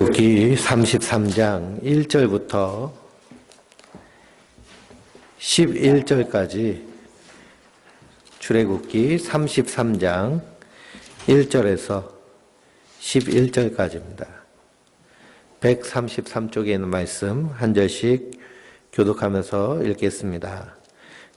출애굽기 33장 1절부터 11절까지 출애굽기 33장 1절에서 11절까지입니다. 133쪽에 있는 말씀 한 절씩 교독하면서 읽겠습니다.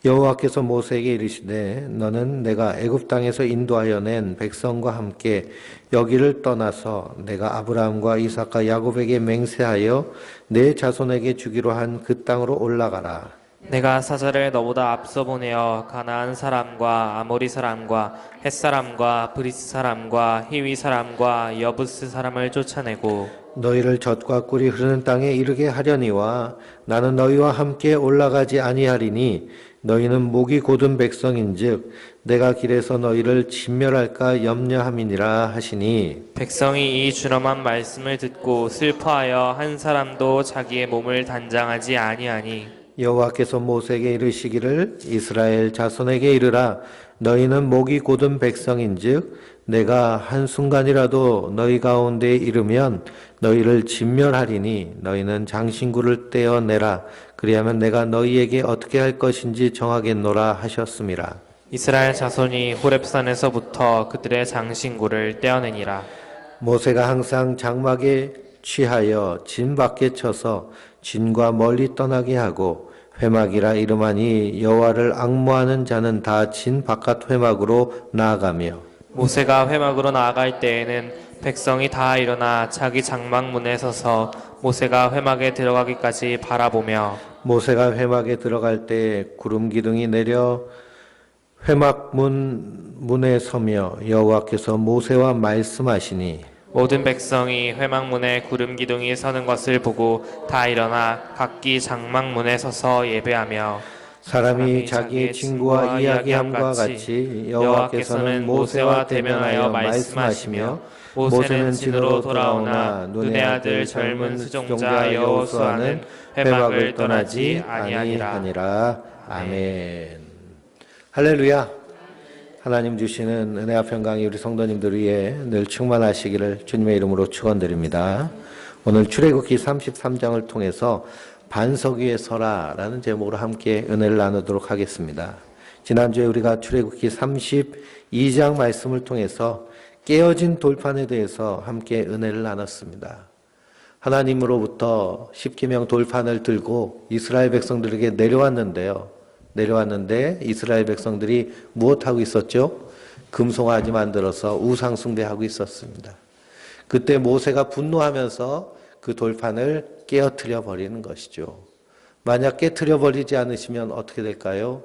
여호와께서 모세에게 이르시되 너는 내가 애굽 땅에서 인도하여 낸 백성과 함께 여기를 떠나서 내가 아브라함과 이삭과 야곱에게 맹세하여 내 자손에게 주기로 한 그 땅으로 올라가라. 내가 사자를 너보다 앞서 보내어 가나안 사람과 아모리 사람과 헷 사람과 브리스 사람과 히위 사람과 여부스 사람을 쫓아내고 너희를 젖과 꿀이 흐르는 땅에 이르게 하려니와 나는 너희와 함께 올라가지 아니하리니 너희는 목이 곧은 백성인즉 내가 길에서 너희를 진멸할까 염려함이니라 하시니 백성이 이 준엄한 말씀을 듣고 슬퍼하여 한 사람도 자기의 몸을 단장하지 아니하니 여호와께서 모세에게 이르시기를 이스라엘 자손에게 이르라 너희는 목이 곧은 백성인즉 내가 한순간이라도 너희 가운데에 이르면 너희를 진멸하리니 너희는 장신구를 떼어내라 그리하면 내가 너희에게 어떻게 할 것인지 정하겠노라 하셨음이라. 이스라엘 자손이 호렙산에서부터 그들의 장신구를 떼어내니라. 모세가 항상 장막에 취하여 진 밖에 쳐서 진과 멀리 떠나게 하고 회막이라 이름하니 여호와를 앙모하는 자는 다 진 바깥 회막으로 나아가며 모세가 회막으로 나아갈 때에는 백성이 다 일어나 자기 장막문에 서서 모세가 회막에 들어가기까지 바라보며 모세가 회막에 들어갈 때 구름 기둥이 내려 회막 문에 서며 여호와께서 모세와 말씀하시니 모든 백성이 회막문에 구름 기둥이 서는 것을 보고 다 일어나 각기 장막문에 서서 예배하며 사람이 자기의 친구와 이야기함과 같이 여호와께서는 모세와 대면하여 말씀하시며 모세는 진으로 돌아오나 눈의 아들 젊은 수종자 여호수아는 회막을 떠나지 아니하니라. 아멘. 할렐루야. 하나님 주시는 은혜와 평강이 우리 성도님들 위해 늘 충만하시기를 주님의 이름으로 축원드립니다. 오늘 출애굽기 33장을 통해서 반석 위에 서라라는 제목으로 함께 은혜를 나누도록 하겠습니다. 지난주에 우리가 출애굽기 32장 말씀을 통해서 깨어진 돌판에 대해서 함께 은혜를 나눴습니다. 하나님으로부터 십계명 돌판을 들고 이스라엘 백성들에게 내려왔는데 이스라엘 백성들이 무엇하고 있었죠? 금송아지 만들어서 우상 숭배하고 있었습니다. 그때 모세가 분노하면서 그 돌판을 깨어뜨려 버리는 것이죠. 만약 깨뜨려 버리지 않으시면 어떻게 될까요?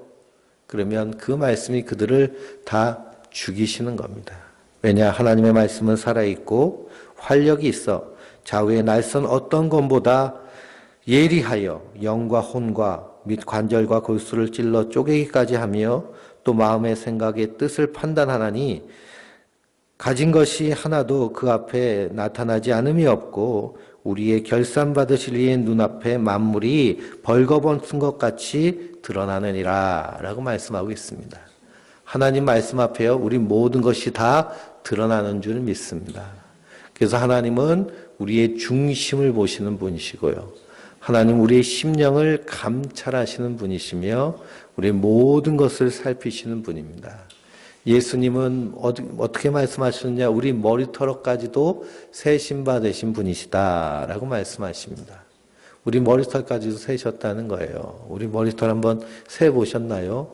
그러면 그 말씀이 그들을 다 죽이시는 겁니다. 왜냐? 하나님의 말씀은 살아있고 활력이 있어 좌우에 날선 어떤 것보다 예리하여 영과 혼과 및 관절과 골수를 찔러 쪼개기까지 하며 또 마음의 생각의 뜻을 판단하나니 가진 것이 하나도 그 앞에 나타나지 않음이 없고 우리의 결산받으실 이의 눈앞에 만물이 벌거벗은 것 같이 드러나느니라 라고 말씀하고 있습니다. 하나님 말씀 앞에요 우리 모든 것이 다 드러나는 줄 믿습니다. 그래서 하나님은 우리의 중심을 보시는 분이시고요. 하나님 우리의 심령을 감찰하시는 분이시며 우리의 모든 것을 살피시는 분입니다. 예수님은 어떻게 말씀하셨느냐? 우리 머리털까지도 세심받으신 분이시다라고 말씀하십니다. 우리 머리털까지도 세셨다는 거예요. 우리 머리털 한번 세보셨나요?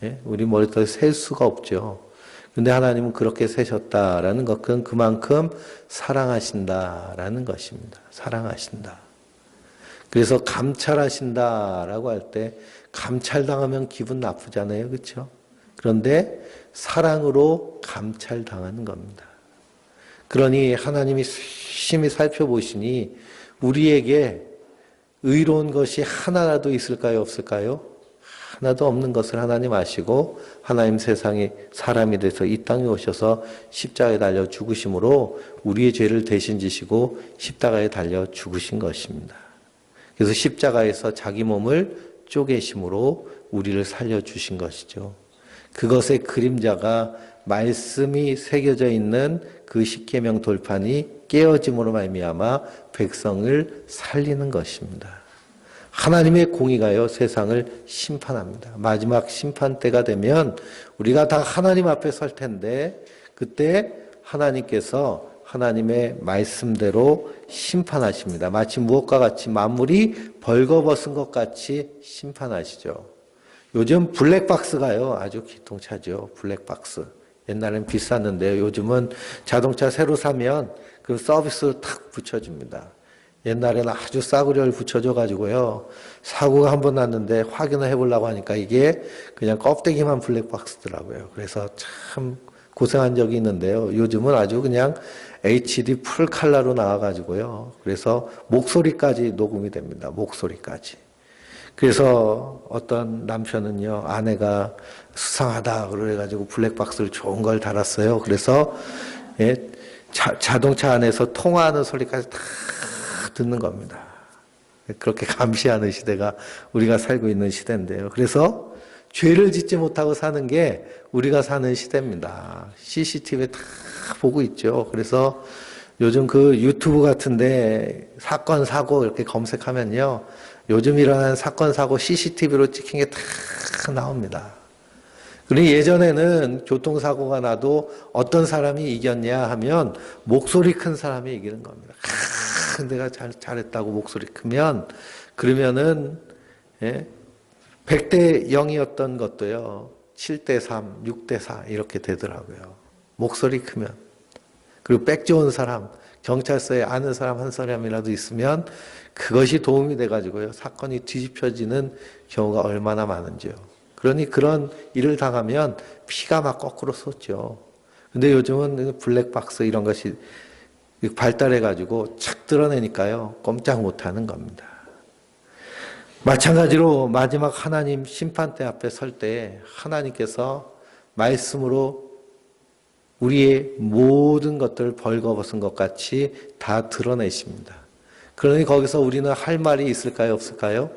예? 우리 머리털 셀 수가 없죠. 근데 하나님은 그렇게 세셨다라는 것은 그만큼 사랑하신다라는 것입니다. 사랑하신다. 그래서 감찰하신다라고 할 때 감찰당하면 기분 나쁘잖아요. 그렇죠? 그런데 사랑으로 감찰당하는 겁니다. 그러니 하나님이 심히 살펴보시니 우리에게 의로운 것이 하나라도 있을까요? 없을까요? 하나도 없는 것을 하나님 아시고 하나님 세상에 사람이 돼서 이 땅에 오셔서 십자가에 달려 죽으심으로 우리의 죄를 대신 지시고 십자가에 달려 죽으신 것입니다. 그래서 십자가에서 자기 몸을 쪼개심으로 우리를 살려주신 것이죠. 그것의 그림자가 말씀이 새겨져 있는 그 십계명 돌판이 깨어짐으로 말미암아 백성을 살리는 것입니다. 하나님의 공의가요 세상을 심판합니다. 마지막 심판 때가 되면 우리가 다 하나님 앞에 설 텐데 그때 하나님께서 하나님의 말씀대로 심판하십니다. 마치 무엇과 같이 만물이 벌거벗은 것 같이 심판하시죠. 요즘 블랙박스가요 아주 기통차죠. 블랙박스. 옛날엔 비쌌는데요. 요즘은 자동차 새로 사면 그 서비스를 탁 붙여줍니다. 옛날에는 아주 싸구려를 붙여줘가지고요. 사고가 한 번 났는데 확인을 해보려고 하니까 이게 그냥 껍데기만 블랙박스더라고요. 그래서 참 고생한 적이 있는데요. 요즘은 아주 그냥 HD 풀 컬러로 나와가지고요. 그래서 목소리까지 녹음이 됩니다. 목소리까지. 그래서 어떤 남편은요, 아내가 수상하다 그래가지고 블랙박스를 좋은 걸 달았어요. 그래서 예, 자동차 안에서 통화하는 소리까지 다 듣는 겁니다. 그렇게 감시하는 시대가 우리가 살고 있는 시대인데요. 그래서 죄를 짓지 못하고 사는 게 우리가 사는 시대입니다. CCTV에 다 보고 있죠. 그래서 요즘 그 유튜브 같은데 사건, 사고 이렇게 검색하면요. 요즘 일어난 사건, 사고 CCTV로 찍힌 게 다 나옵니다. 그리고 예전에는 교통사고가 나도 어떤 사람이 이겼냐 하면 목소리 큰 사람이 이기는 겁니다. 내가 잘했다고 목소리 크면 그러면은 예? 100대 0이었던 것도요. 7대 3, 6대 4 이렇게 되더라고요. 목소리 크면. 그리고 백 좋은 사람, 경찰서에 아는 사람 한 사람이라도 있으면 그것이 도움이 돼가지고요. 사건이 뒤집혀지는 경우가 얼마나 많은지요. 그러니 그런 일을 당하면 피가 막 거꾸로 솟죠. 근데 요즘은 블랙박스 이런 것이 발달해가지고 착 드러내니까요. 꼼짝 못하는 겁니다. 마찬가지로 마지막 하나님 심판대 앞에 설 때 하나님께서 말씀으로 우리의 모든 것들을 벌거벗은 것 같이 다 드러내십니다. 그러니 거기서 우리는 할 말이 있을까요? 없을까요?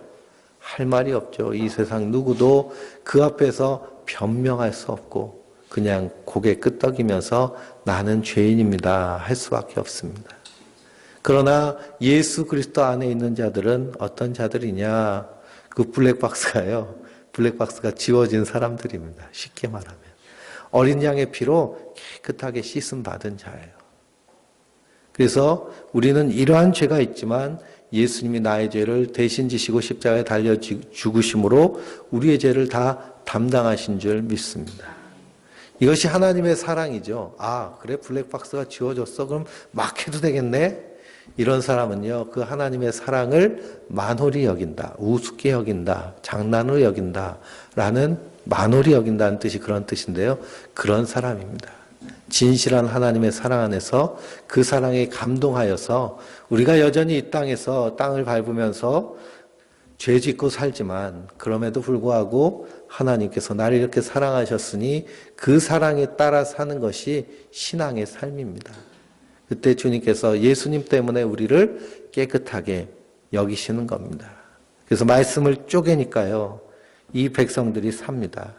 할 말이 없죠. 이 세상 누구도 그 앞에서 변명할 수 없고 그냥 고개 끄덕이면서 나는 죄인입니다 할 수밖에 없습니다. 그러나 예수 그리스도 안에 있는 자들은 어떤 자들이냐? 그 블랙박스가요. 블랙박스가 지워진 사람들입니다. 쉽게 말하면. 어린 양의 피로 깨끗하게 씻음 받은 자예요. 그래서 우리는 이러한 죄가 있지만 예수님이 나의 죄를 대신 지시고 십자가에 달려 죽으심으로 우리의 죄를 다 담당하신 줄 믿습니다. 이것이 하나님의 사랑이죠. 아, 그래 블랙박스가 지워졌어? 그럼 막 해도 되겠네? 이런 사람은요, 그 하나님의 사랑을 만홀히 여긴다, 우습게 여긴다, 장난으로 여긴다, 라는 만홀히 여긴다는 뜻이 그런 뜻인데요. 그런 사람입니다. 진실한 하나님의 사랑 안에서 그 사랑에 감동하여서 우리가 여전히 이 땅에서 땅을 밟으면서 죄 짓고 살지만 그럼에도 불구하고 하나님께서 나를 이렇게 사랑하셨으니 그 사랑에 따라 사는 것이 신앙의 삶입니다. 그때 주님께서 예수님 때문에 우리를 깨끗하게 여기시는 겁니다. 그래서 말씀을 쪼개니까요. 이 백성들이 삽니다.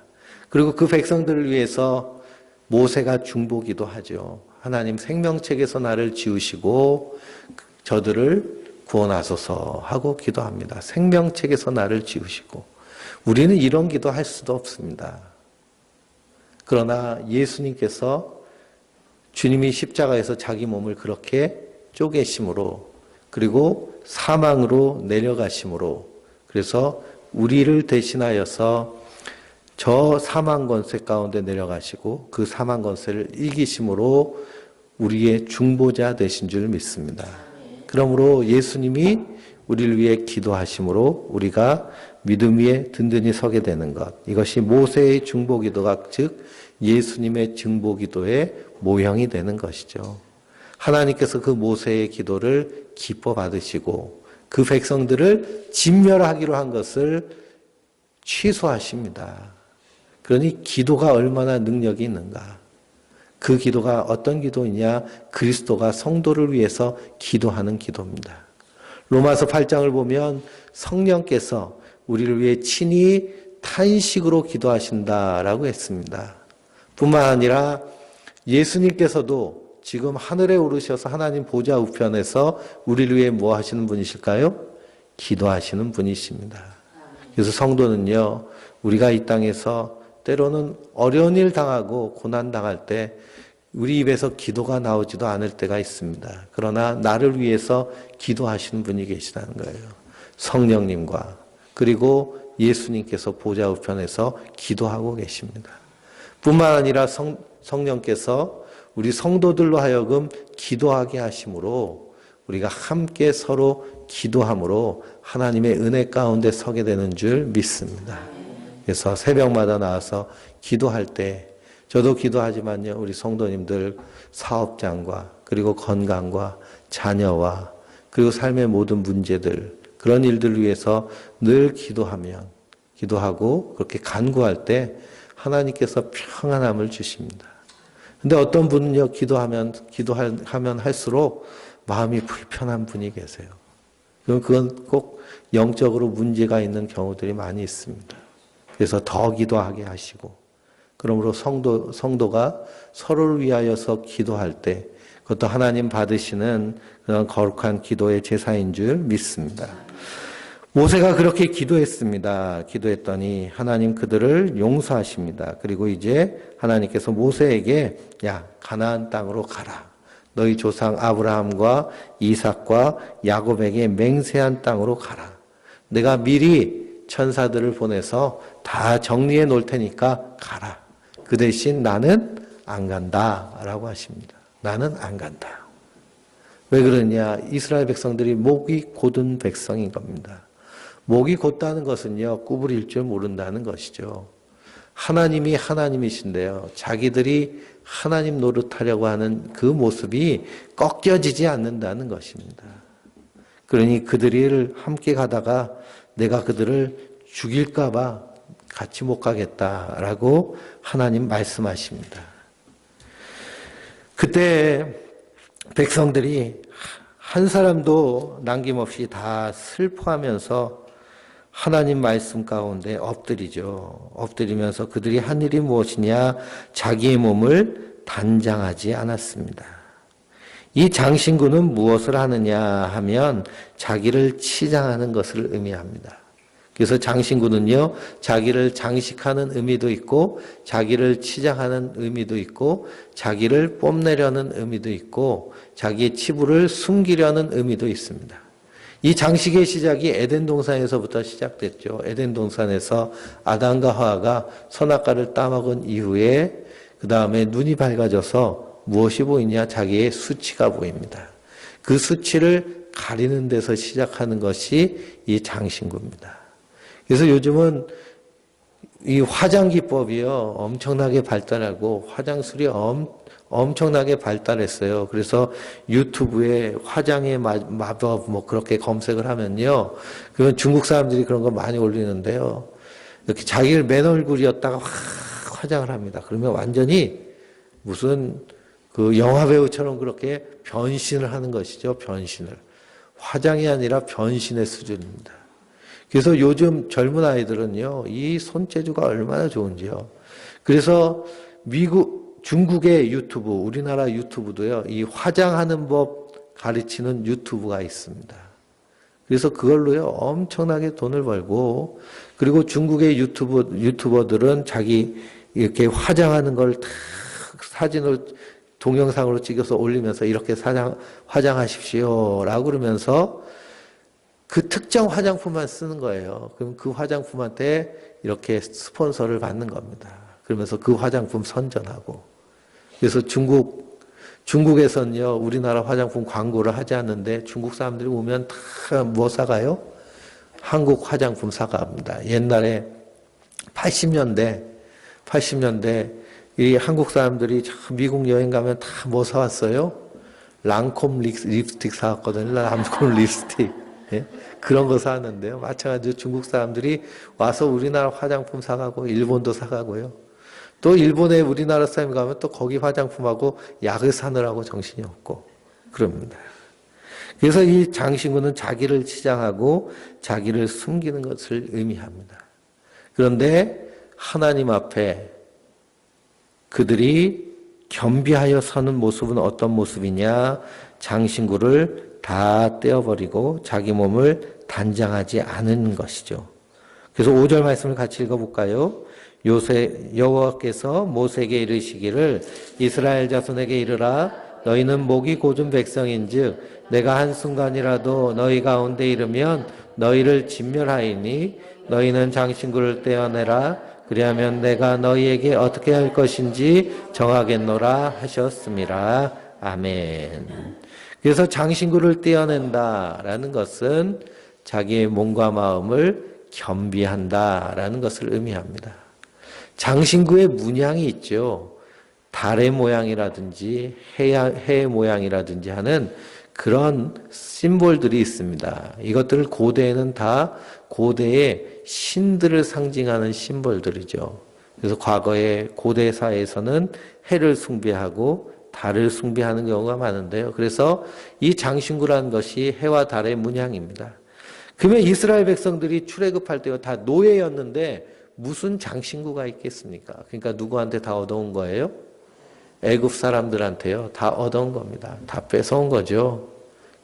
그리고 그 백성들을 위해서 모세가 중보기도 하죠. 하나님 생명책에서 나를 지우시고 저들을 구원하소서 하고 기도합니다. 생명책에서 나를 지우시고. 우리는 이런 기도 할 수도 없습니다. 그러나 예수님께서 주님이 십자가에서 자기 몸을 그렇게 쪼개심으로 그리고 사망으로 내려가심으로 그래서 우리를 대신하여서 저 사망 권세 가운데 내려가시고 그 사망 권세를 이기심으로 우리의 중보자 되신 줄 믿습니다. 그러므로 예수님이 우리를 위해 기도하심으로 우리가 믿음 위에 든든히 서게 되는 것. 이것이 모세의 중보기도가 즉 예수님의 중보기도의 모형이 되는 것이죠. 하나님께서 그 모세의 기도를 기뻐 받으시고 그 백성들을 진멸하기로 한 것을 취소하십니다. 그러니 기도가 얼마나 능력이 있는가. 그 기도가 어떤 기도이냐? 그리스도가 성도를 위해서 기도하는 기도입니다. 로마서 8장을 보면 성령께서 우리를 위해 친히 탄식으로 기도하신다라고 했습니다. 뿐만 아니라 예수님께서도 지금 하늘에 오르셔서 하나님 보좌 우편에서 우리를 위해 뭐 하시는 분이실까요? 기도하시는 분이십니다. 그래서 성도는요, 우리가 이 땅에서 때로는 어려운 일 당하고 고난 당할 때 우리 입에서 기도가 나오지도 않을 때가 있습니다. 그러나 나를 위해서 기도하시는 분이 계시다는 거예요. 성령님과 그리고 예수님께서 보좌 우편에서 기도하고 계십니다. 뿐만 아니라 성령께서 우리 성도들로 하여금 기도하게 하심으로 우리가 함께 서로 기도함으로 하나님의 은혜 가운데 서게 되는 줄 믿습니다. 그래서 새벽마다 나와서 기도할 때 저도 기도하지만요, 우리 성도님들 사업장과 그리고 건강과 자녀와 그리고 삶의 모든 문제들 그런 일들을 위해서 늘 기도하고 그렇게 간구할 때 하나님께서 평안함을 주십니다. 근데 어떤 분은요, 기도하면 할수록 마음이 불편한 분이 계세요. 그건 꼭 영적으로 문제가 있는 경우들이 많이 있습니다. 그래서 더 기도하게 하시고, 그러므로 성도가 서로를 위하여서 기도할 때, 그것도 하나님 받으시는 그런 거룩한 기도의 제사인 줄 믿습니다. 모세가 그렇게 기도했습니다. 기도했더니 하나님 그들을 용서하십니다. 그리고 이제 하나님께서 모세에게 야, 가나안 땅으로 가라. 너희 조상 아브라함과 이삭과 야곱에게 맹세한 땅으로 가라. 내가 미리 천사들을 보내서 다 정리해 놓을 테니까 가라. 그 대신 나는 안 간다 라고 하십니다. 나는 안 간다. 왜 그러냐? 이스라엘 백성들이 목이 곧은 백성인 겁니다. 목이 곧다는 것은요, 구부릴 줄 모른다는 것이죠. 하나님이 하나님이신데요, 자기들이 하나님 노릇하려고 하는 그 모습이 꺾여지지 않는다는 것입니다. 그러니 그들을 함께 가다가 내가 그들을 죽일까봐 같이 못 가겠다라고 하나님 말씀하십니다. 그때 백성들이 한 사람도 남김없이 다 슬퍼하면서 하나님 말씀 가운데 엎드리면서 그들이 한 일이 무엇이냐? 자기의 몸을 단장하지 않았습니다. 이 장신구는 무엇을 하느냐 하면 자기를 치장하는 것을 의미합니다. 그래서 장신구는요, 자기를 장식하는 의미도 있고, 자기를 치장하는 의미도 있고, 자기를 뽐내려는 의미도 있고, 자기의 치부를 숨기려는 의미도 있습니다. 이 장식의 시작이 에덴 동산에서부터 시작됐죠. 에덴 동산에서 아담과 하와가 선악과를 따먹은 이후에 그 다음에 눈이 밝아져서 무엇이 보이냐? 자기의 수치가 보입니다. 그 수치를 가리는 데서 시작하는 것이 이 장신구입니다. 그래서 요즘은 이 화장 기법이요, 엄청나게 발달하고 화장술이 엄청나게 발달했어요. 그래서 유튜브에 화장의 마법 뭐 그렇게 검색을 하면요, 그건 중국 사람들이 그런 거 많이 올리는데요, 이렇게 자기를 맨 얼굴이었다가 확 화장을 합니다. 그러면 완전히 무슨 그 영화 배우처럼 그렇게 변신을 하는 것이죠. 변신을. 화장이 아니라 변신의 수준입니다. 그래서 요즘 젊은 아이들은요, 이 손재주가 얼마나 좋은지요. 그래서 중국의 유튜브, 우리나라 유튜브도요, 이 화장하는 법 가르치는 유튜브가 있습니다. 그래서 그걸로요, 엄청나게 돈을 벌고, 그리고 중국의 유튜버들은 자기 이렇게 화장하는 걸 다 사진을 동영상으로 찍어서 올리면서 이렇게 화장하십시오 라고 그러면서 그 특정 화장품만 쓰는 거예요. 그럼 그 화장품한테 이렇게 스폰서를 받는 겁니다. 그러면서 그 화장품 선전하고. 그래서 중국에서는요, 우리나라 화장품 광고를 하지 않는데 중국 사람들이 오면 다 뭐 사가요? 한국 화장품 사갑니다. 옛날에 80년대 이 한국 사람들이 미국 여행 가면 다 뭐 사왔어요? 랑콤 립스틱 사왔거든요. 랑콤 립스틱. 예? 그런 거 사왔는데요. 마찬가지로 중국 사람들이 와서 우리나라 화장품 사가고 일본도 사가고요. 또 일본에 우리나라 사람이 가면 또 거기 화장품하고 약을 사느라고 정신이 없고 그럽니다. 그래서 이 장신구는 자기를 치장하고 자기를 숨기는 것을 의미합니다. 그런데 하나님 앞에 그들이 겸비하여 서는 모습은 어떤 모습이냐? 장신구를 다 떼어버리고 자기 몸을 단장하지 않은 것이죠. 그래서 5절 말씀을 같이 읽어볼까요? 여호와께서 모세에게 이르시기를 이스라엘 자손에게 이르라 너희는 목이 곧은 백성인즉 내가 한순간이라도 너희 가운데 이르면 너희를 진멸하이니 너희는 장신구를 떼어내라 그리하면 내가 너희에게 어떻게 할 것인지 정하겠노라 하셨습니다. 아멘. 그래서 장신구를 떼어낸다라는 것은 자기의 몸과 마음을 겸비한다라는 것을 의미합니다. 장신구의 문양이 있죠. 달의 모양이라든지 해의 모양이라든지 하는 그런 심볼들이 있습니다. 이것들을 고대에는 다 고대의 신들을 상징하는 심볼들이죠. 그래서 과거에 고대 사회에서는 해를 숭배하고 달을 숭배하는 경우가 많은데요. 그래서 이 장신구라는 것이 해와 달의 문양입니다. 그러면 이스라엘 백성들이 출애굽할 때가 다 노예였는데 무슨 장신구가 있겠습니까? 그러니까 누구한테 다 얻어온 거예요? 애굽 사람들한테요. 다 얻어온 겁니다. 다 뺏어온 거죠.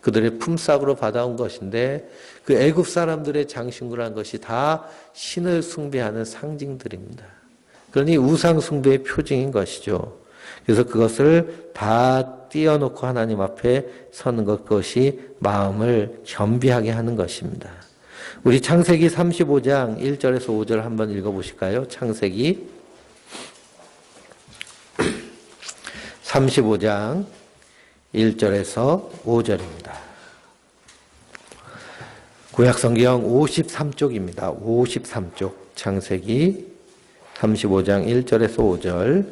그들의 품삯으로 받아온 것인데 그 애굽 사람들의 장신구라는 것이 다 신을 숭배하는 상징들입니다. 그러니 우상 숭배의 표징인 것이죠. 그래서 그것을 다 띄어놓고 하나님 앞에 서는 것, 그것이 마음을 겸비하게 하는 것입니다. 우리 창세기 35장 1절에서 5절 한번 읽어보실까요? 창세기 35장 1절에서 5절입니다. 구약성경 53쪽입니다. 53쪽 창세기 35장 1절에서 5절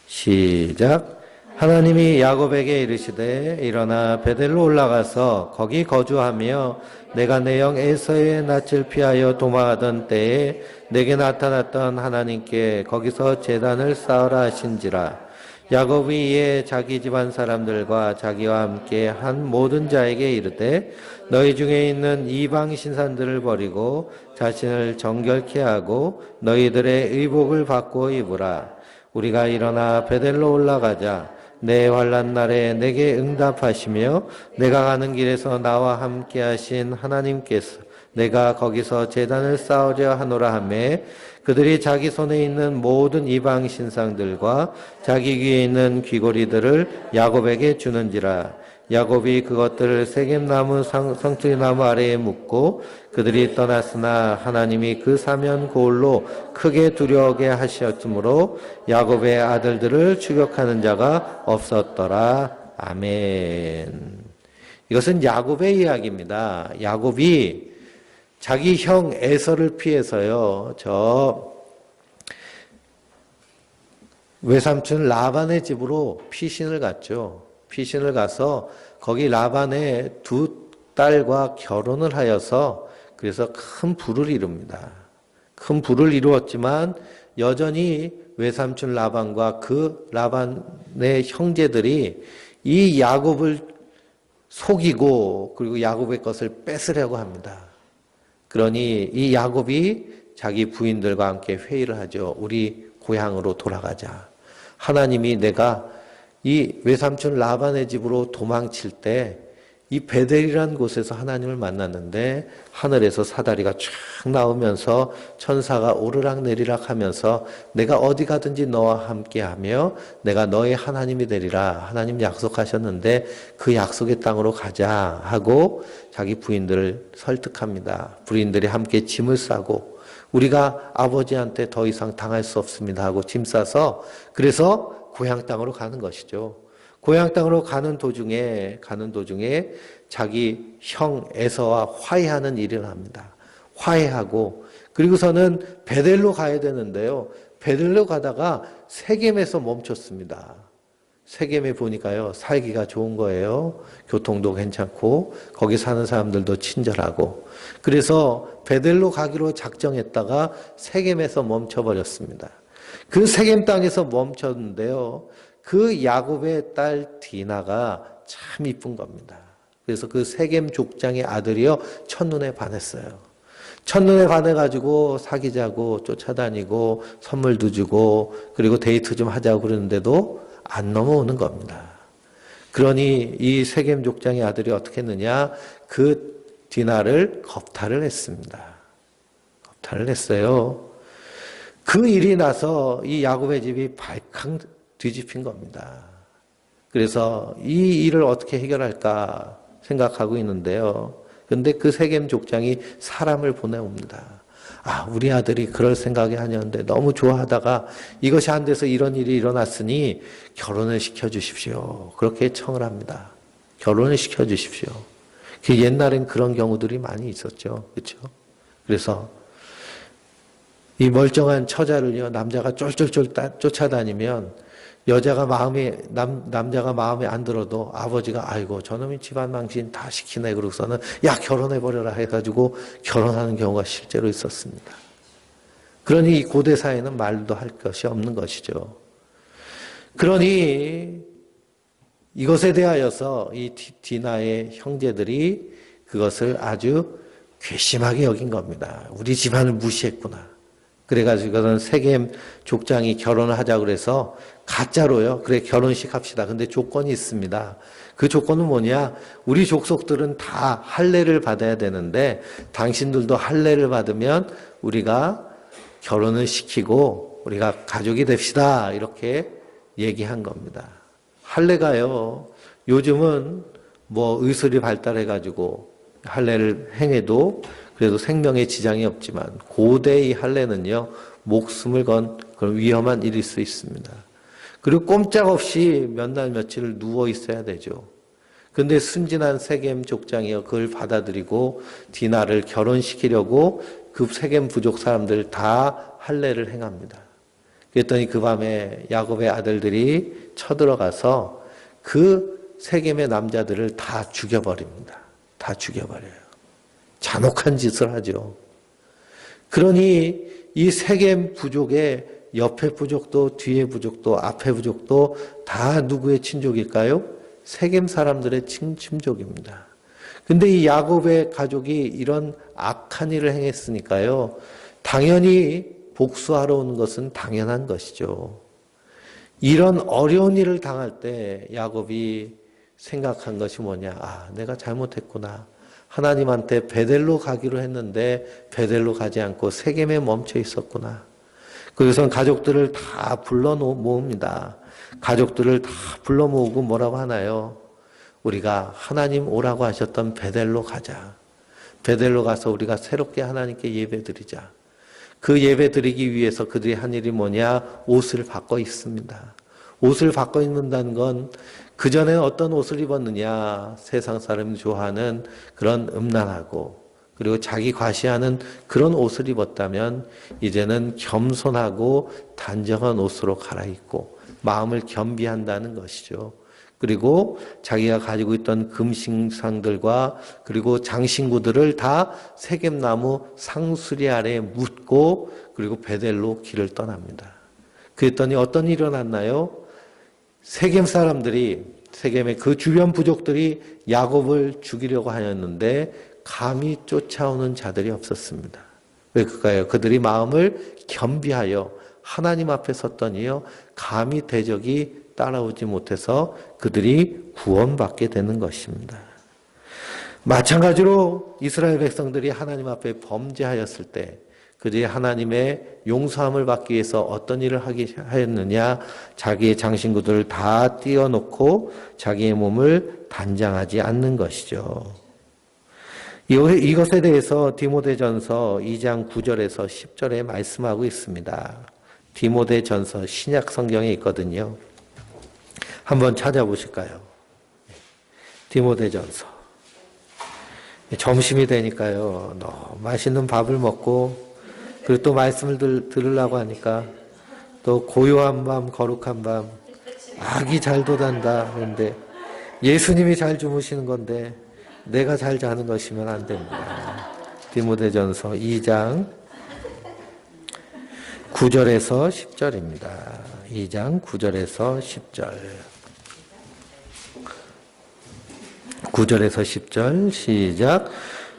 시작. 하나님이 야곱에게 이르시되 일어나 베델로 올라가서 거기 거주하며 내가 내 영 에서의 낯을 피하여 도망하던 때에 내게 나타났던 하나님께 거기서 제단을 쌓으라 하신지라. 야곱이 이에 자기 집안 사람들과 자기와 함께 한 모든 자에게 이르되 너희 중에 있는 이방 신산들을 버리고 자신을 정결케 하고 너희들의 의복을 바꾸어 입으라. 우리가 일어나 베델로 올라가자. 내 환난 날에 내게 응답하시며 내가 가는 길에서 나와 함께 하신 하나님께서 내가 거기서 제단을 쌓으려 하노라 하매 그들이 자기 손에 있는 모든 이방 신상들과 자기 귀에 있는 귀고리들을 야곱에게 주는지라. 야곱이 그것들을 세겜나무 성투리나무 아래에 묻고 그들이 떠났으나 하나님이 그 사면 고을로 크게 두려워하게 하셨으므로 야곱의 아들들을 추격하는 자가 없었더라. 아멘. 이것은 야곱의 이야기입니다. 야곱이 자기 형 에서를 피해서요, 저 외삼촌 라반의 집으로 피신을 갔죠. 피신을 가서 거기 라반의 두 딸과 결혼을 하여서 그래서 큰 부를 이룹니다. 큰 부를 이루었지만 여전히 외삼촌 라반과 그 라반의 형제들이 이 야곱을 속이고 그리고 야곱의 것을 뺏으려고 합니다. 그러니 이 야곱이 자기 부인들과 함께 회의를 하죠. 우리 고향으로 돌아가자. 하나님이 내가 이 외삼촌 라반의 집으로 도망칠 때 이 베델이라는 곳에서 하나님을 만났는데 하늘에서 사다리가 쫙 나오면서 천사가 오르락 내리락 하면서 내가 어디 가든지 너와 함께하며 내가 너의 하나님이 되리라. 하나님 약속하셨는데 그 약속의 땅으로 가자 하고 자기 부인들을 설득합니다. 부인들이 함께 짐을 싸고 우리가 아버지한테 더 이상 당할 수 없습니다 하고 짐 싸서 그래서 고향 땅으로 가는 것이죠. 고향 땅으로 가는 도중에 자기 형 에서와 화해하는 일을 합니다. 화해하고 그리고서는 베델로 가야 되는데요. 베델로 가다가 세겜에서 멈췄습니다. 세겜에 보니까요, 살기가 좋은 거예요. 교통도 괜찮고 거기 사는 사람들도 친절하고. 그래서 베델로 가기로 작정했다가 세겜에서 멈춰버렸습니다. 그 세겜 땅에서 멈췄는데요. 그 야곱의 딸 디나가 참 이쁜 겁니다. 그래서 그 세겜 족장의 아들이요, 첫눈에 반했어요. 첫눈에 반해가지고 사귀자고 쫓아다니고 선물도 주고 그리고 데이트 좀 하자고 그러는데도 안 넘어오는 겁니다. 그러니 이 세겜 족장의 아들이 어떻게 했느냐? 그 디나를 겁탈을 했습니다. 겁탈을 했어요. 그 일이 나서 이 야곱의 집이 발칵 뒤집힌 겁니다. 그래서 이 일을 어떻게 해결할까 생각하고 있는데요. 그런데 그 세겜 족장이 사람을 보내옵니다. 우리 아들이 그럴 생각이 아니었는데 너무 좋아하다가 이것이 안 돼서 이런 일이 일어났으니 결혼을 시켜주십시오. 그렇게 청을 합니다. 결혼을 시켜주십시오. 옛날엔 그런 경우들이 많이 있었죠. 그렇죠? 그래서 이 멀쩡한 처자를요, 남자가 쫄쫄쫄 쫓아다니면 남자가 마음에 안 들어도 아버지가 아이고 저놈이 집안 망신 다 시키네 그러고서는 야 결혼해버려라 해가지고 결혼하는 경우가 실제로 있었습니다. 그러니 이 고대 사회는 말도 할 것이 없는 것이죠. 그러니 이것에 대하여서 이 디나의 형제들이 그것을 아주 괘씸하게 여긴 겁니다. 우리 집안을 무시했구나. 그래가지고 이거는 세겜 족장이 결혼을 하자고 그래서 가짜로요. 그래 결혼식 합시다. 근데 조건이 있습니다. 그 조건은 뭐냐? 우리 족속들은 다 할례를 받아야 되는데 당신들도 할례를 받으면 우리가 결혼을 시키고 우리가 가족이 됩시다. 이렇게 얘기한 겁니다. 할례가요. 요즘은 의술이 발달해가지고 할례를 행해도 그래도 생명에 지장이 없지만 고대의 할례는요. 목숨을 건 그런 위험한 일일 수 있습니다. 그리고 꼼짝없이 몇 날 며칠 누워 있어야 되죠. 근데 순진한 세겜 족장이요. 그걸 받아들이고 디나를 결혼시키려고 그 세겜 부족 사람들 다 할례를 행합니다. 그랬더니 그 밤에 야곱의 아들들이 쳐들어가서 그 세겜의 남자들을 다 죽여버립니다. 다 죽여버려요. 잔혹한 짓을 하죠. 그러니 이 세겜 부족의 옆에 부족도 뒤에 부족도 앞에 부족도 다 누구의 친족일까요? 세겜 사람들의 친족입니다. 근데 이 야곱의 가족이 이런 악한 일을 행했으니까요. 당연히 복수하러 오는 것은 당연한 것이죠. 이런 어려운 일을 당할 때 야곱이 생각한 것이 뭐냐? 내가 잘못했구나. 하나님한테 베델로 가기로 했는데 베델로 가지 않고 세겜에 멈춰 있었구나. 그래서 가족들을 다 불러 모읍니다. 가족들을 다 불러 모으고 뭐라고 하나요? 우리가 하나님 오라고 하셨던 베델로 가자. 베델로 가서 우리가 새롭게 하나님께 예배드리자. 그 예배드리기 위해서 그들이 한 일이 뭐냐? 옷을 바꿔 입습니다. 옷을 바꿔 입는다는 건 그전에는 어떤 옷을 입었느냐? 세상 사람이 좋아하는 그런 음란하고 그리고 자기 과시하는 그런 옷을 입었다면 이제는 겸손하고 단정한 옷으로 갈아입고 마음을 겸비한다는 것이죠. 그리고 자기가 가지고 있던 금신상들과 그리고 장신구들을 다 세겜나무 상수리 아래에 묻고 그리고 베델로 길을 떠납니다. 그랬더니 어떤 일이 일어났나요? 세겜 사람들이 세겜의 그 주변 부족들이 야곱을 죽이려고 하였는데 감히 쫓아오는 자들이 없었습니다. 왜 그럴까요? 그들이 마음을 겸비하여 하나님 앞에 섰더니요 감히 대적이 따라오지 못해서 그들이 구원받게 되는 것입니다. 마찬가지로 이스라엘 백성들이 하나님 앞에 범죄하였을 때 그들이 하나님의 용서함을 받기 위해서 어떤 일을 하였느냐? 자기의 장신구들을 다 띄워놓고 자기의 몸을 단장하지 않는 것이죠. 이것에 대해서 디모데전서 2장 9절에서 10절에 말씀하고 있습니다. 디모데전서 신약 성경에 있거든요. 한번 찾아보실까요? 디모데전서. 점심이 되니까요. 너무 맛있는 밥을 먹고 그리고 또 말씀을 들으려고 하니까 또 고요한 밤 거룩한 밤 악이 잘 돋한다. 그런데 예수님이 잘 주무시는 건데 내가 잘 자는 것이면 안 됩니다. 디모데전서 2장 9절에서 10절입니다. 2장 9절에서 10절. 9절에서 10절 시작.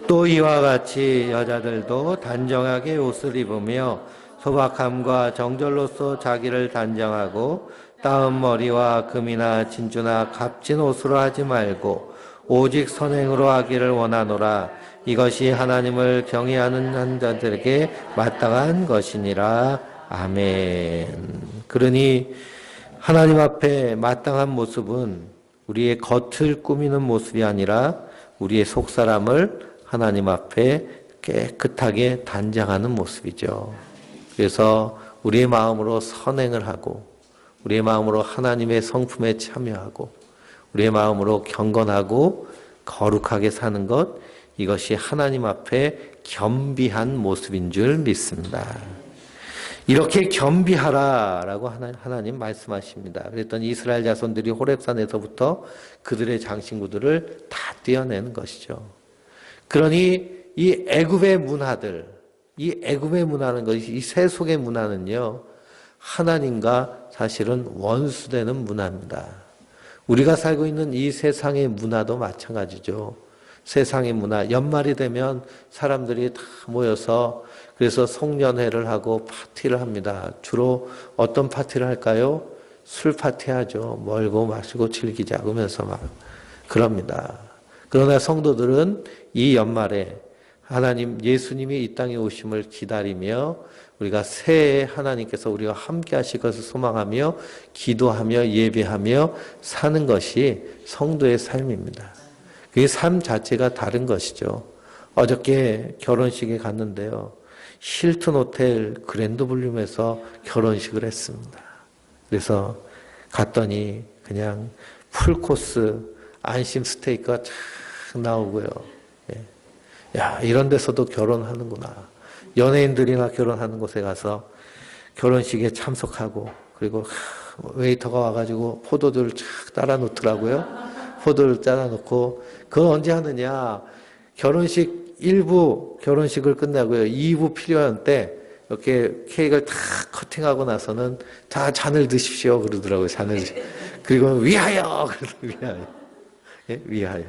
또 이와 같이 여자들도 단정하게 옷을 입으며 소박함과 정절로서 자기를 단정하고 따은 머리와 금이나 진주나 값진 옷으로 하지 말고 오직 선행으로 하기를 원하노라. 이것이 하나님을 경외하는 자들에게 마땅한 것이니라. 아멘. 그러니 하나님 앞에 마땅한 모습은 우리의 겉을 꾸미는 모습이 아니라 우리의 속사람을 하나님 앞에 깨끗하게 단장하는 모습이죠. 그래서 우리의 마음으로 선행을 하고 우리의 마음으로 하나님의 성품에 참여하고 우리의 마음으로 경건하고 거룩하게 사는 것, 이것이 하나님 앞에 겸비한 모습인 줄 믿습니다. 이렇게 겸비하라라고 하나님 말씀하십니다. 그랬더니 이스라엘 자손들이 호렙산에서부터 그들의 장신구들을 다 떼어내는 것이죠. 그러니 이 애굽의 문화들, 이 애굽의 문화는 것이, 이 세속의 문화는요, 하나님과 사실은 원수되는 문화입니다. 우리가 살고 있는 이 세상의 문화도 마찬가지죠. 세상의 문화, 연말이 되면 사람들이 다 모여서 그래서 송년회를 하고 파티를 합니다. 주로 어떤 파티를 할까요? 술 파티 하죠. 멀고 마시고 즐기자 그러면서 막 그럽니다. 그러나 성도들은 이 연말에 하나님, 예수님이 이 땅에 오심을 기다리며 우리가 새해 하나님께서 우리와 함께 하실 것을 소망하며 기도하며 예배하며 사는 것이 성도의 삶입니다. 그 삶 자체가 다른 것이죠. 어저께 결혼식에 갔는데요. 힐튼 호텔 그랜드 볼륨에서 결혼식을 했습니다. 그래서 갔더니 그냥 풀코스 안심 스테이크가 쫙 나오고요. 야, 이런 데서도 결혼하는구나. 연예인들이나 결혼하는 곳에 가서 결혼식에 참석하고, 그리고 웨이터가 와가지고 포도들 쫙 따라 놓더라고요. 포도를 따라 놓고, 그건 언제 하느냐. 결혼식 1부 결혼식을 끝나고요. 2부 필요한 때, 이렇게 케이크를 다 커팅하고 나서는 다 잔을 드십시오. 그러더라고요. 잔을. 그리고 위하여! 위하여. 예? 위하여.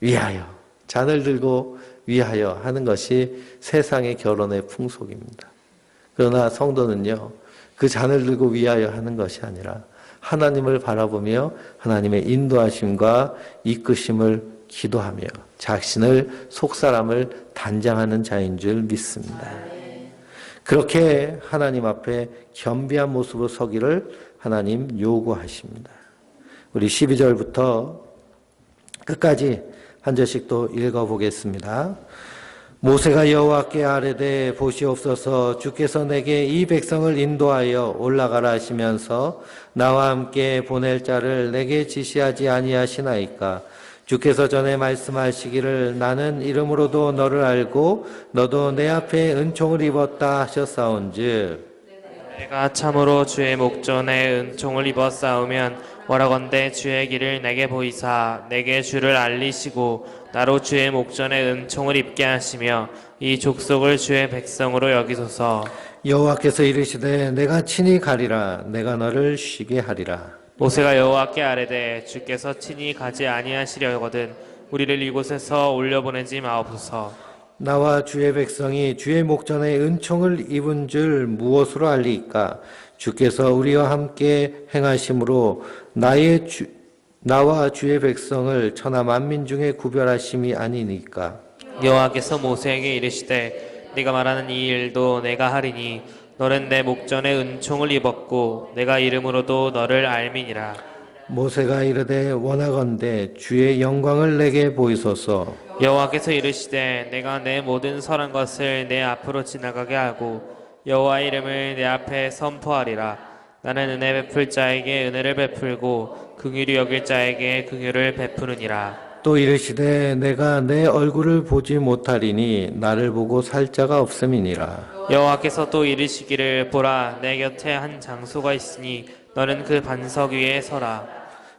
위하여. 잔을 들고 위하여 하는 것이 세상의 결혼의 풍속입니다. 그러나 성도는요, 그 잔을 들고 위하여 하는 것이 아니라 하나님을 바라보며 하나님의 인도하심과 이끄심을 기도하며 자신을 속사람을 단장하는 자인 줄 믿습니다. 그렇게 하나님 앞에 겸비한 모습으로 서기를 하나님 요구하십니다. 우리 12절부터 끝까지 한 절씩 또 읽어보겠습니다. 모세가 여호와께 아뢰되 보시옵소서 주께서 내게 이 백성을 인도하여 올라가라 하시면서 나와 함께 보낼 자를 내게 지시하지 아니하시나이까. 주께서 전에 말씀하시기를 나는 이름으로도 너를 알고 너도 내 앞에 은총을 입었다 하셨사온즉 내가 참으로 주의 목전에 은총을 입어 싸우면 원하건대 주의 길을 내게 보이사 내게 주를 알리시고 나로 주의 목전에 은총을 입게 하시며 이 족속을 주의 백성으로 여기소서. 여호와께서 이르시되 내가 친히 가리라 내가 너를 쉬게 하리라. 모세가 여호와께 아뢰되 주께서 친히 가지 아니하시려거든 우리를 이곳에서 올려보내지 마옵소서. 나와 주의 백성이 주의 목전에 은총을 입은 줄 무엇으로 알리까? 주께서 우리와 함께 행하심으로 나와 주의 백성을 천하 만민 중에 구별하심이 아니니까. 여호와께서 모세에게 이르시되 네가 말하는 이 일도 내가 하리니 너는 내 목전에 은총을 입었고 내가 이름으로도 너를 알미니라. 모세가 이르되 원하건대 주의 영광을 내게 보이소서. 여호와께서 이르시되 내가 내 모든 선한 것을 내 앞으로 지나가게 하고 여호와의 이름을 내 앞에 선포하리라. 나는 은혜 베풀 자에게 은혜를 베풀고 긍휼히 여길 자에게 긍휼을 베푸느니라. 또 이르시되 내가 내 얼굴을 보지 못하리니 나를 보고 살 자가 없음이니라. 여호와께서 또 이르시기를 보라 내 곁에 한 장소가 있으니 너는 그 반석 위에 서라.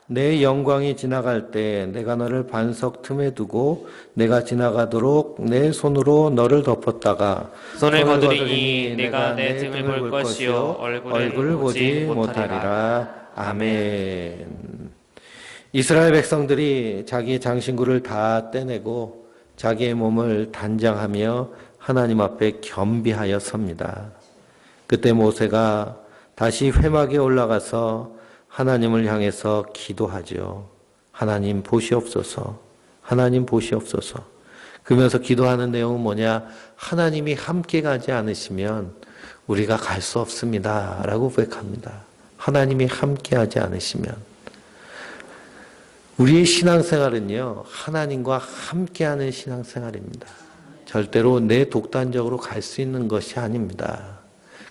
내 영광이 지나갈 때 내가 너를 반석 틈에 두고 내가 지나가도록 내 손으로 너를 덮었다가 손을 거두리니 내가 내 등을 볼 것이요 얼굴을 보지 못하리라. 아멘. 이스라엘 백성들이 자기의 장신구를 다 떼내고 자기의 몸을 단장하며 하나님 앞에 겸비하여 섭니다. 그때 모세가 다시 회막에 올라가서 하나님을 향해서 기도하죠. 하나님 보시옵소서. 하나님 보시옵소서. 그러면서 기도하는 내용은 뭐냐? 하나님이 함께 가지 않으시면 우리가 갈 수 없습니다. 라고 고백합니다. 하나님이 함께 하지 않으시면. 우리의 신앙생활은요, 하나님과 함께하는 신앙생활입니다. 절대로 내 독단적으로 갈 수 있는 것이 아닙니다.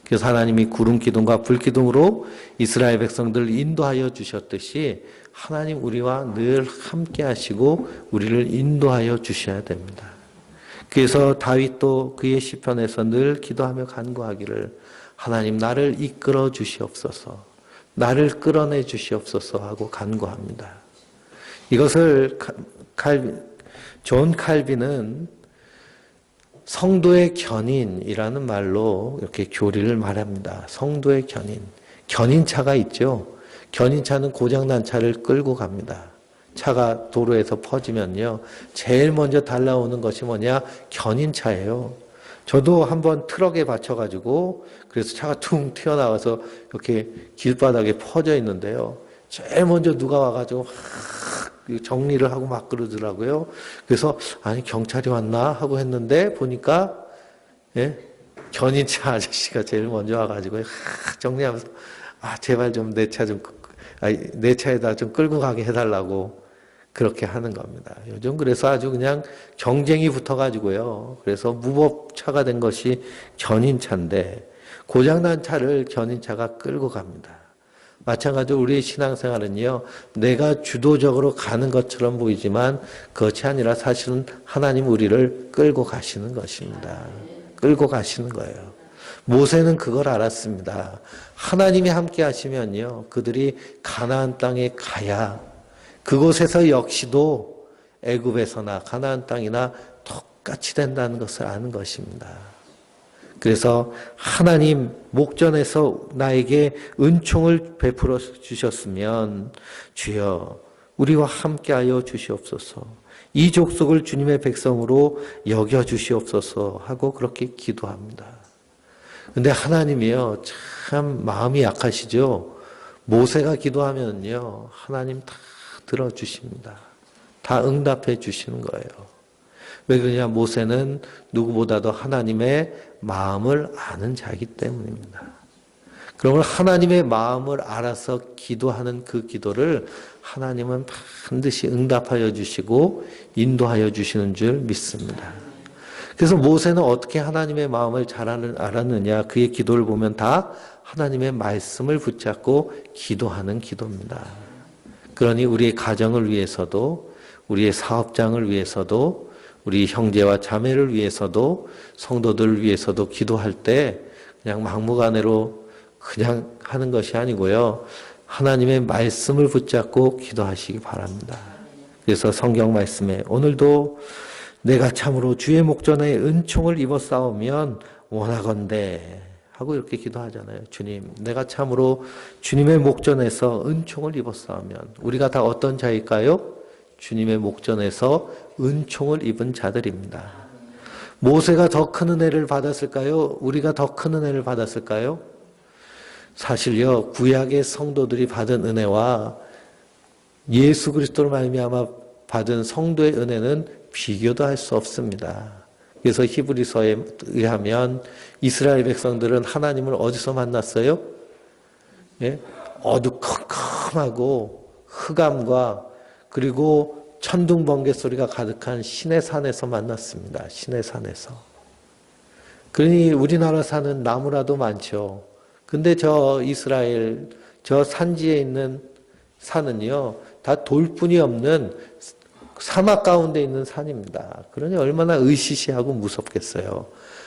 그래서 하나님이 구름 기둥과 불 기둥으로 이스라엘 백성들을 인도하여 주셨듯이 하나님 우리와 늘 함께 하시고 우리를 인도하여 주셔야 됩니다. 그래서 다윗도 그의 시편에서 늘 기도하며 간구하기를 하나님 나를 이끌어 주시옵소서, 나를 끌어내 주시옵소서 하고 간구합니다. 이것을 존 칼빈은 성도의 견인이라는 말로 이렇게 교리를 말합니다. 성도의 견인. 견인차가 있죠. 견인차는 고장난 차를 끌고 갑니다. 차가 도로에서 퍼지면요, 제일 먼저 달라오는 것이 뭐냐? 견인차예요. 저도 한번 트럭에 받쳐가지고 그래서 차가 퉁 튀어나와서 이렇게 길바닥에 퍼져 있는데요. 제일 먼저 누가 와가지고 정리를 하고 막 그러더라고요. 그래서 아니 경찰이 왔나 하고 했는데 보니까 견인차 아저씨가 제일 먼저 와가지고 정리하면서 제발 좀 내 차에다 좀 끌고 가게 해달라고 그렇게 하는 겁니다. 요즘 그래서 아주 그냥 경쟁이 붙어가지고요. 그래서 무법차가 된 것이 견인차인데 고장난 차를 견인차가 끌고 갑니다. 마찬가지로 우리의 신앙생활은요, 내가 주도적으로 가는 것처럼 보이지만 그것이 아니라 사실은 하나님 우리를 끌고 가시는 것입니다. 끌고 가시는 거예요. 모세는 그걸 알았습니다. 하나님이 함께 하시면요, 그들이 가나안 땅에 가야 그곳에서 역시도 애굽에서나 가나안 땅이나 똑같이 된다는 것을 아는 것입니다. 그래서 하나님 목전에서 나에게 은총을 베풀어 주셨으면 주여 우리와 함께하여 주시옵소서. 이 족속을 주님의 백성으로 여겨 주시옵소서 하고 그렇게 기도합니다. 근데 하나님이요, 참 마음이 약하시죠. 모세가 기도하면요, 하나님 다 들어주십니다. 다 응답해 주시는 거예요. 왜 그러냐? 모세는 누구보다도 하나님의 마음을 아는 자이기 때문입니다. 그러면 하나님의 마음을 알아서 기도하는 그 기도를 하나님은 반드시 응답하여 주시고 인도하여 주시는 줄 믿습니다. 그래서 모세는 어떻게 하나님의 마음을 잘 알았느냐? 그의 기도를 보면 다 하나님의 말씀을 붙잡고 기도하는 기도입니다. 그러니 우리의 가정을 위해서도, 우리의 사업장을 위해서도, 우리 형제와 자매를 위해서도, 성도들을 위해서도 기도할 때 그냥 막무가내로 그냥 하는 것이 아니고요, 하나님의 말씀을 붙잡고 기도하시기 바랍니다. 그래서 성경 말씀에 오늘도 내가 참으로 주의 목전에 은총을 입었사오면 원하건대 하고 이렇게 기도하잖아요. 주님, 내가 참으로 주님의 목전에서 은총을 입었사오면, 우리가 다 어떤 자일까요? 주님의 목전에서 은총을 입은 자들입니다. 모세가 더 큰 은혜를 받았을까요? 우리가 더 큰 은혜를 받았을까요? 사실요, 구약의 성도들이 받은 은혜와 예수 그리스도로 말미암아 받은 성도의 은혜는 비교도 할 수 없습니다. 그래서 히브리서에 의하면 이스라엘 백성들은 하나님을 어디서 만났어요? 어두컴컴하고 흑암과 그리고 천둥 번개 소리가 가득한 신의 산에서 만났습니다. 신의 산에서. 그러니 우리나라 산은 나무라도 많죠. 근데 저 이스라엘 저 산지에 있는 산은요, 다 돌뿐이 없는 사막 가운데 있는 산입니다. 그러니 얼마나 으시시하고 무섭겠어요.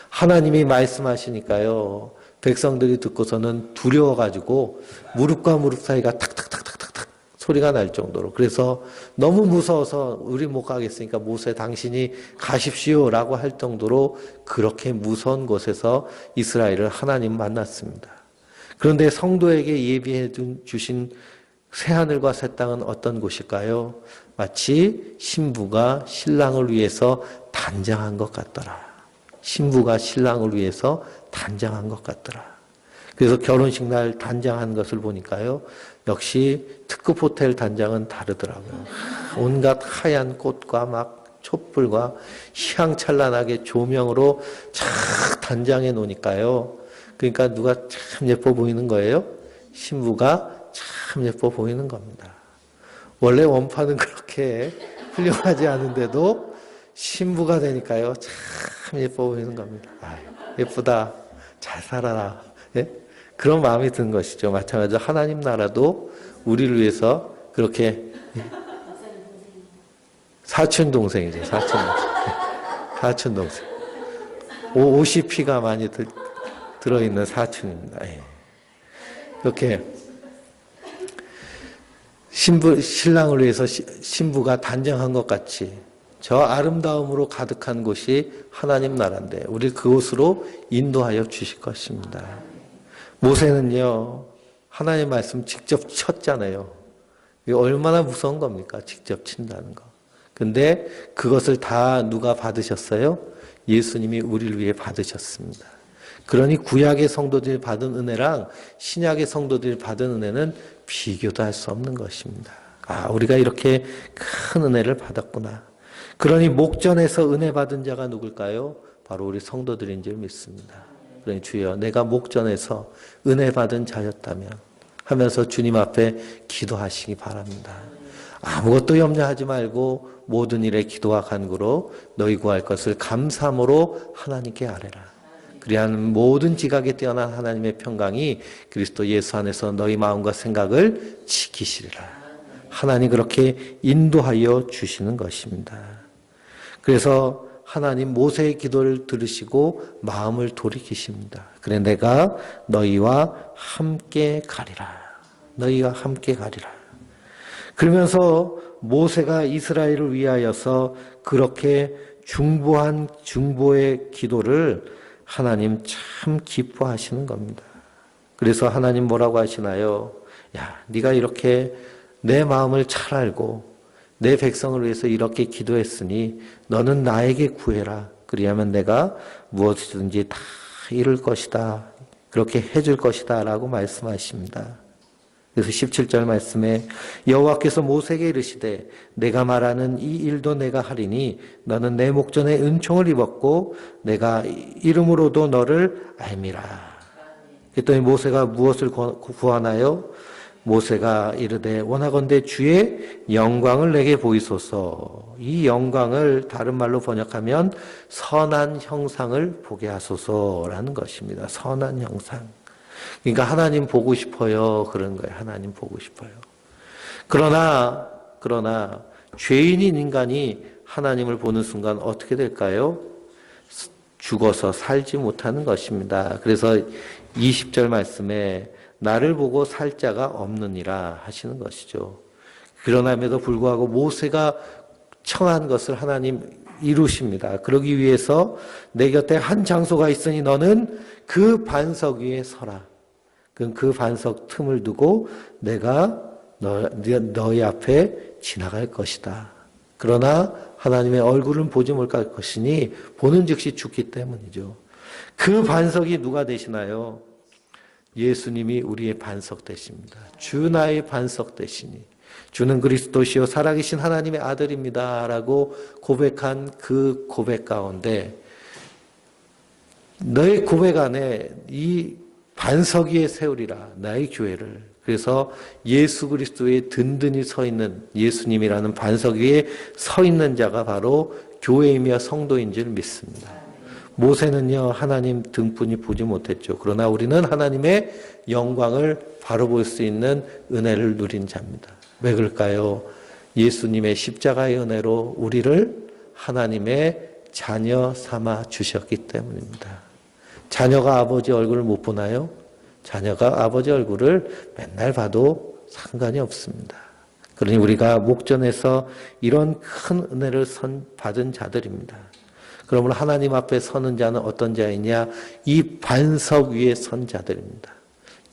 하나님이 말씀하시니까요, 백성들이 듣고서는 두려워가지고 무릎과 무릎 사이가 탁탁탁탁탁탁 소리가 날 정도로. 그래서 너무 무서워서 우리 못 가겠으니까 모세 당신이 가십시오라고 할 정도로 그렇게 무서운 곳에서 이스라엘을 하나님 만났습니다. 그런데 성도에게 예비해 주신 새하늘과 새 땅은 어떤 곳일까요? 마치 신부가 신랑을 위해서 단장한 것 같더라. 신부가 신랑을 위해서 단장한 것 같더라. 그래서 결혼식 날 단장한 것을 보니까요. 역시 특급 호텔 단장은 다르더라고요. 온갖 하얀 꽃과 막 촛불과 희망찬란하게 조명으로 착 단장해 놓으니까요. 그러니까 누가 참 예뻐 보이는 거예요. 신부가 참 예뻐 보이는 겁니다. 원래 원판은 그렇게 훌륭하지 않은데도 신부가 되니까요. 참 예뻐 보이는 겁니다. 아유, 예쁘다. 잘 살아라. 예? 그런 마음이 든 것이죠. 마찬가지로 하나님 나라도 우리를 위해서 그렇게 사촌 동생이죠. 사촌 동생. 옷이 피가 많이 들어있는 사촌입니다. 예. 이렇게 신랑을 위해서 신부가 단장한 것 같이 저 아름다움으로 가득한 곳이 하나님 나라인데 우리 그곳으로 인도하여 주실 것입니다. 모세는요, 하나님 말씀 직접 쳤잖아요. 이게 얼마나 무서운 겁니까? 직접 친다는 거. 근데 그것을 다 누가 받으셨어요? 예수님이 우리를 위해 받으셨습니다. 그러니 구약의 성도들이 받은 은혜랑 신약의 성도들이 받은 은혜는 비교도 할 수 없는 것입니다. 아, 우리가 이렇게 큰 은혜를 받았구나. 그러니 목전에서 은혜 받은 자가 누굴까요? 바로 우리 성도들인 줄 믿습니다. 그러니 주여, 내가 목전에서 은혜 받은 자였다면 하면서 주님 앞에 기도하시기 바랍니다. 아무것도 염려하지 말고 모든 일에 기도와 간구로 너희 구할 것을 감사함으로 하나님께 아뢰라. 그리하면 모든 지각에 뛰어난 하나님의 평강이 그리스도 예수 안에서 너희 마음과 생각을 지키시리라. 하나님 그렇게 인도하여 주시는 것입니다. 그래서 하나님 모세의 기도를 들으시고 마음을 돌이키십니다. 그래 내가 너희와 함께 가리라. 너희와 함께 가리라. 그러면서 모세가 이스라엘을 위하여서 그렇게 중보의 기도를 하나님 참 기뻐하시는 겁니다. 그래서 하나님 뭐라고 하시나요? 야, 네가 이렇게 내 마음을 잘 알고 내 백성을 위해서 이렇게 기도했으니 너는 나에게 구해라. 그리하면 내가 무엇이든지 다 이룰 것이다. 그렇게 해줄 것이다. 라고 말씀하십니다. 그래서 17절 말씀에 여호와께서 모세에게 이르시되 내가 말하는 이 일도 내가 하리니 너는 내 목전에 은총을 입었고 내가 이름으로도 너를 알미라. 그랬더니 모세가 무엇을 구하나요? 모세가 이르되 원하건대 주의 영광을 내게 보이소서. 이 영광을 다른 말로 번역하면 선한 형상을 보게 하소서라는 것입니다. 선한 형상. 그러니까 하나님 보고 싶어요. 그런 거예요. 하나님 보고 싶어요. 그러나 죄인인 인간이 하나님을 보는 순간 어떻게 될까요? 죽어서 살지 못하는 것입니다. 그래서 20절 말씀에 나를 보고 살 자가 없느니라 하시는 것이죠. 그러남에도 불구하고 모세가 청한 것을 하나님 이루십니다. 그러기 위해서 내 곁에 한 장소가 있으니 너는 그 반석 위에 서라. 그럼 그 반석 틈을 두고 내가 너희 앞에 지나갈 것이다. 그러나 하나님의 얼굴은 보지 못할 것이니 보는 즉시 죽기 때문이죠. 그 반석이 누가 되시나요? 예수님이 우리의 반석 되십니다. 주 나의 반석 되시니 주는 그리스도시요 살아계신 하나님의 아들입니다. 라고 고백한 그 고백 가운데 너의 고백 안에 이 반석 위에 세우리라 나의 교회를. 그래서 예수 그리스도의 든든히 서 있는 예수님이라는 반석 위에 서 있는 자가 바로 교회이며 성도인 줄 믿습니다. 모세는요 하나님 등뿐이 보지 못했죠. 그러나 우리는 하나님의 영광을 바로 볼 수 있는 은혜를 누린 자입니다. 왜 그럴까요? 예수님의 십자가의 은혜로 우리를 하나님의 자녀 삼아 주셨기 때문입니다. 자녀가 아버지 얼굴을 못 보나요? 자녀가 아버지 얼굴을 맨날 봐도 상관이 없습니다. 그러니 우리가 목전에서 이런 큰 은혜를 받은 자들입니다. 그러므로 하나님 앞에 서는 자는 어떤 자이냐? 이 반석 위에 선 자들입니다.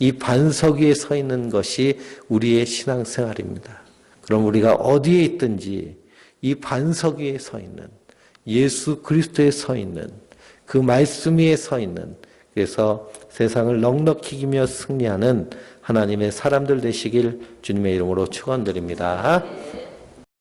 이 반석 위에 서 있는 것이 우리의 신앙생활입니다. 그럼 우리가 어디에 있든지 이 반석 위에 서 있는 예수 그리스도에 서 있는 그 말씀 위에 서 있는 그래서 세상을 넉넉히 이기며 승리하는 하나님의 사람들 되시길 주님의 이름으로 축원드립니다.